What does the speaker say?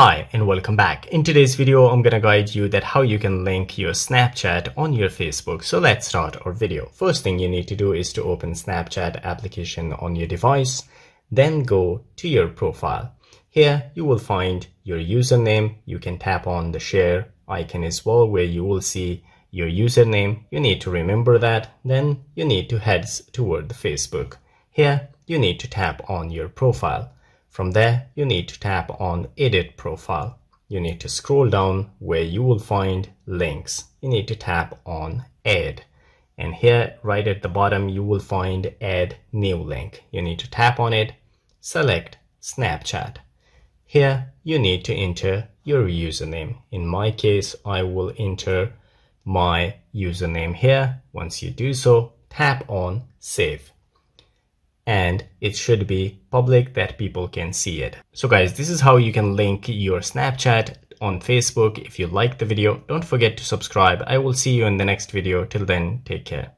Hi and welcome back. In today's video, I'm gonna guide you that how you can link your Snapchat on your Facebook. So let's start our video. First thing you need to do is to open Snapchat application on your device, then go to your profile. Here you will find your username. You can tap on the share icon as well, where you will see your username. You need to remember that. Then you need to head toward the Facebook. Here you need to tap on your profile. From there, you need to tap on Edit Profile. You need to scroll down where you will find links. You need to tap on Add. And here, right at the bottom, you will find Add New Link. You need to tap on it, select Snapchat. Here, you need to enter your username. In my case, I will enter my username here. Once you do so, tap on Save. And it should be public that people can see it. So guys, this is how you can link your Snapchat on Facebook. If you like the video, don't forget to subscribe. I will see you in the next video. Till then, take care.